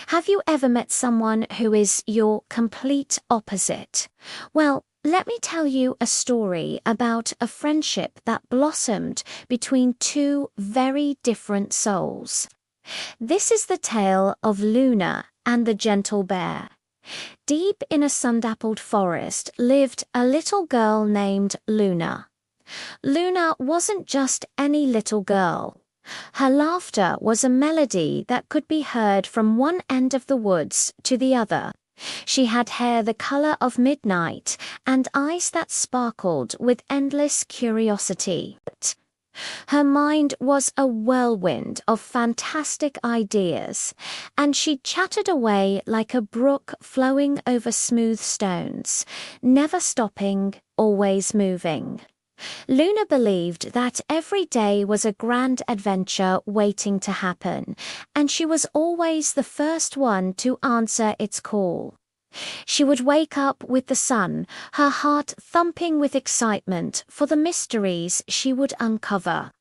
Have you ever met someone who is your complete opposite? Well, let me tell you a story about a friendship that blossomed between two very different souls. This is the tale of Luna and the gentle bear. Deep in a sun-dappled forest lived a little girl named Luna. Luna wasn't just any little girl. Her laughter was a melody that could be heard from one end of the woods to the other. She had hair the color of midnight and eyes that sparkled with endless curiosity. Her mind was a whirlwind of fantastic ideas, and she chattered away like a brook flowing over smooth stones, never stopping, always moving. Luna believed that every day was a grand adventure waiting to happen, and she was always the first one to answer its call. She would wake up with the sun, her heart thumping with excitement for the mysteries she would uncover.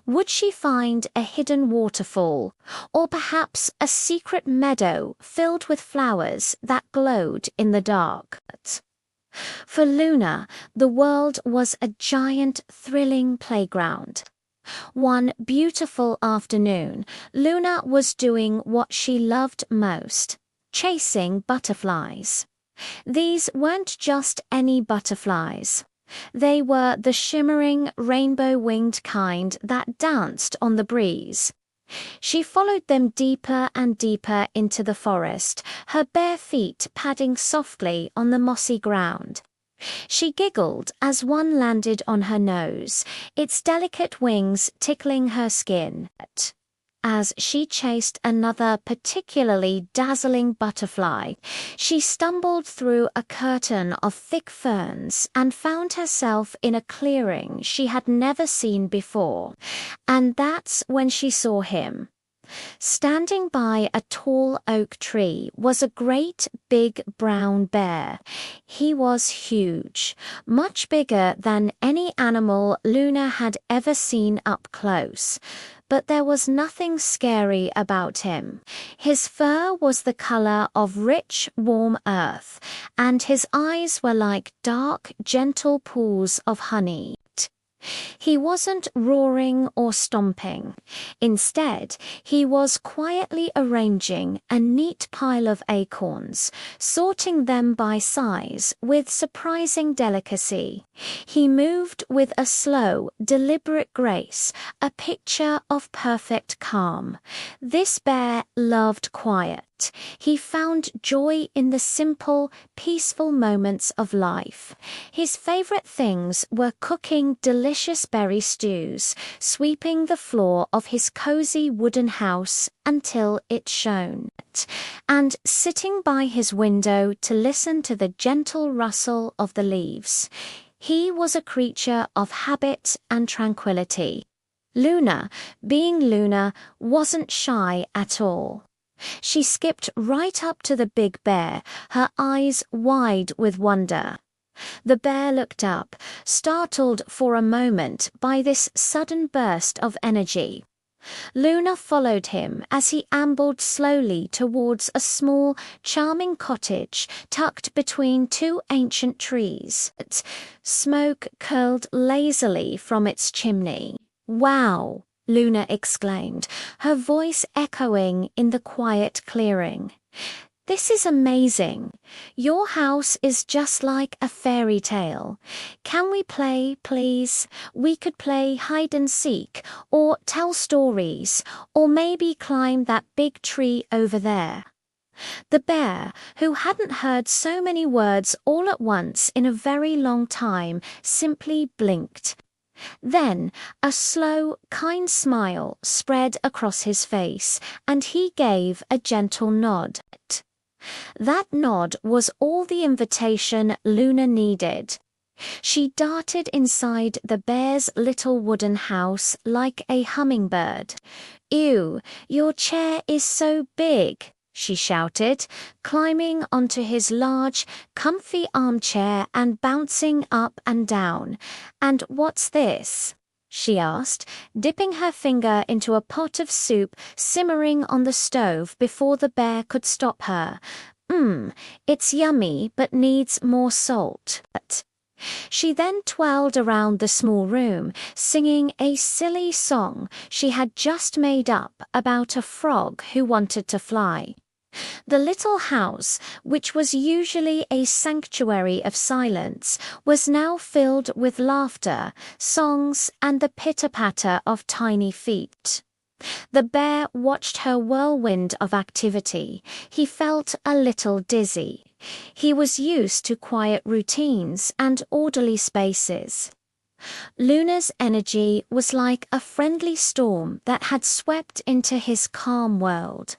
Would she find a hidden waterfall, or perhaps a secret meadow filled with flowers that glowed in the dark? For Luna, the world was a giant, thrilling playground. One beautiful afternoon, Luna was doing what she loved most: chasing butterflies. These weren't just any butterflies. They were the shimmering, rainbow-winged kind that danced on the breeze. She followed them deeper and deeper into the forest, her bare feet padding softly on the mossy ground. She giggled as one landed on her nose, its delicate wings tickling her skin. As she chased another particularly dazzling butterfly, she stumbled through a curtain of thick ferns and found herself in a clearing she had never seen before. And that's when she saw him. Standing by a tall oak tree was a great big brown bear. He was huge, much bigger than any animal Luna had ever seen up close. But there was nothing scary about him. His fur was the color of rich, warm earth, and his eyes were like dark, gentle pools of honey. He wasn't roaring or stomping. Instead, he was quietly arranging a neat pile of acorns, sorting them by size with surprising delicacy. He moved with a slow, deliberate grace, a picture of perfect calm. This bear loved quiet. He found joy in the simple, peaceful moments of life. His favorite things were cooking delicious berry stews, sweeping the floor of his cozy wooden house until it shone, and sitting by his window to listen to the gentle rustle of the leaves. He was a creature of habit and tranquility. Luna, being Luna, wasn't shy at all. She skipped right up to the big bear, her eyes wide with wonder. The bear looked up, startled for a moment by this sudden burst of energy. Luna followed him as he ambled slowly towards a small, charming cottage tucked between two ancient trees. Smoke curled lazily from its chimney. "Wow!" Luna exclaimed, her voice echoing in the quiet clearing. "This is amazing. Your house is just like a fairy tale. Can we play, please? We could play hide and seek, or tell stories, or maybe climb that big tree over there." The bear, who hadn't heard so many words all at once in a very long time, simply blinked. Then a slow, kind smile spread across his face, and he gave a gentle nod. That nod was all the invitation Luna needed. She darted inside the bear's little wooden house like a hummingbird. "Ew, your chair is so big," she shouted, climbing onto his large, comfy armchair and bouncing up and down. "And what's this?" she asked, dipping her finger into a pot of soup simmering on the stove before the bear could stop her. It's yummy but needs more salt. She then twirled around the small room, singing a silly song she had just made up about a frog who wanted to fly. The little house, which was usually a sanctuary of silence, was now filled with laughter, songs, and the pitter-patter of tiny feet. The bear watched her whirlwind of activity. He felt a little dizzy. He was used to quiet routines and orderly spaces. Luna's energy was like a friendly storm that had swept into his calm world.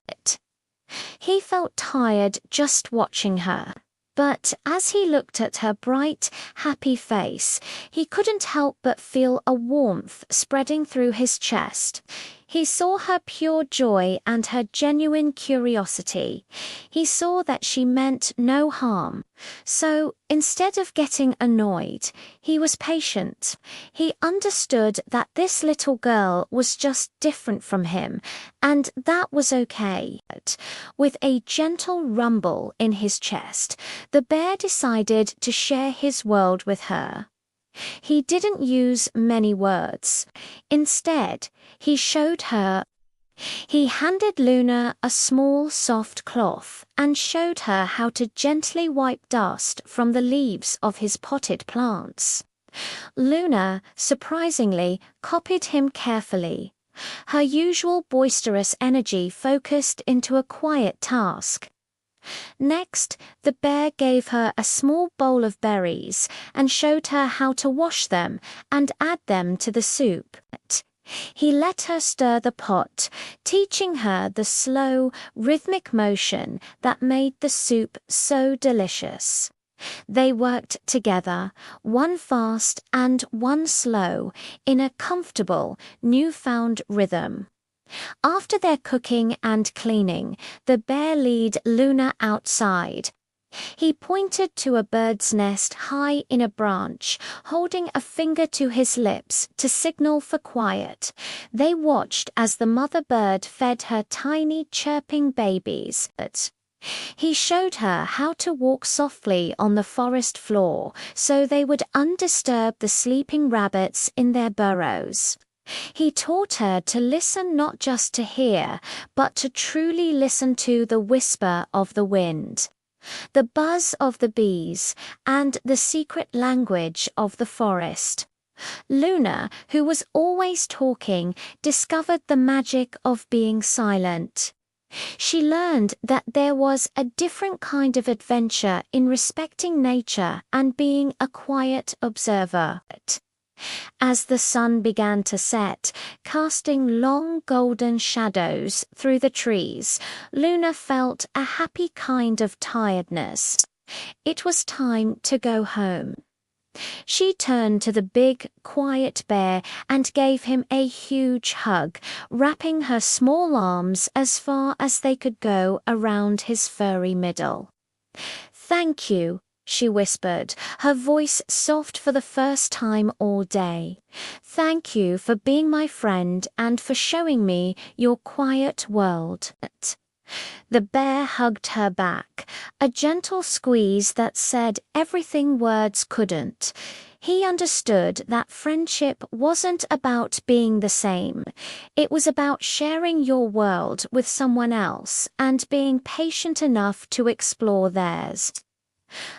He felt tired just watching her. But as he looked at her bright, happy face, he couldn't help but feel a warmth spreading through his chest. He saw her pure joy and her genuine curiosity. He saw that she meant no harm. So, instead of getting annoyed, he was patient. He understood that this little girl was just different from him, and that was okay. With a gentle rumble in his chest, the bear decided to share his world with her. He didn't use many words. Instead, he showed her. He handed Luna a small soft cloth and showed her how to gently wipe dust from the leaves of his potted plants. Luna, surprisingly, copied him carefully. Her usual boisterous energy focused into a quiet task. Next, the bear gave her a small bowl of berries and showed her how to wash them and add them to the soup. He let her stir the pot, teaching her the slow, rhythmic motion that made the soup so delicious. They worked together, one fast and one slow, in a comfortable, newfound rhythm. After their cooking and cleaning, the bear led Luna outside. He pointed to a bird's nest high in a branch, holding a finger to his lips to signal for quiet. They watched as the mother bird fed her tiny chirping babies. He showed her how to walk softly on the forest floor so they would undisturb the sleeping rabbits in their burrows. He taught her to listen not just to hear, but to truly listen to the whisper of the wind, the buzz of the bees, and the secret language of the forest. Luna, who was always talking, discovered the magic of being silent. She learned that there was a different kind of adventure in respecting nature and being a quiet observer. As the sun began to set, casting long golden shadows through the trees, Luna felt a happy kind of tiredness. It was time to go home. She turned to the big, quiet bear and gave him a huge hug, wrapping her small arms as far as they could go around his furry middle. "Thank you," she whispered, her voice soft for the first time all day. "Thank you for being my friend and for showing me your quiet world." The bear hugged her back, a gentle squeeze that said everything words couldn't. He understood that friendship wasn't about being the same. It was about sharing your world with someone else and being patient enough to explore theirs.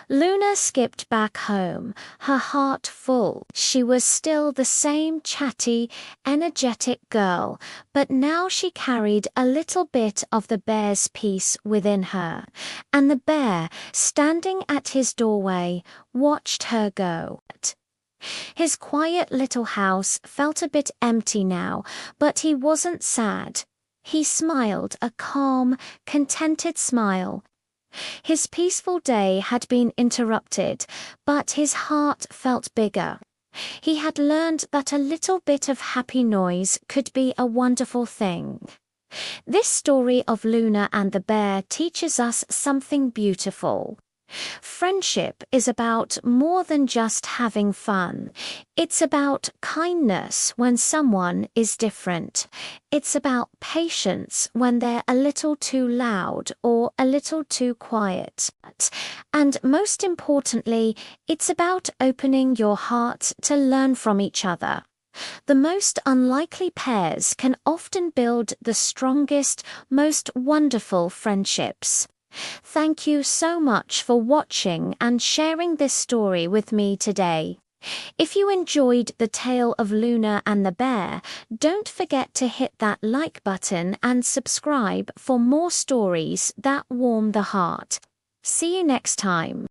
Luna skipped back home, her heart full. She was still the same chatty, energetic girl, but now she carried a little bit of the bear's peace within her, and the bear, standing at his doorway, watched her go. His quiet little house felt a bit empty now, but he wasn't sad. He smiled a calm, contented smile. His peaceful day had been interrupted, but his heart felt bigger. He had learned that a little bit of happy noise could be a wonderful thing. This story of Luna and the bear teaches us something beautiful. Friendship is about more than just having fun. It's about kindness when someone is different. It's about patience when they're a little too loud or a little too quiet. And most importantly, it's about opening your heart to learn from each other. The most unlikely pairs can often build the strongest, most wonderful friendships. Thank you so much for watching and sharing this story with me today. If you enjoyed the tale of Luna and the bear, don't forget to hit that like button and subscribe for more stories that warm the heart. See you next time.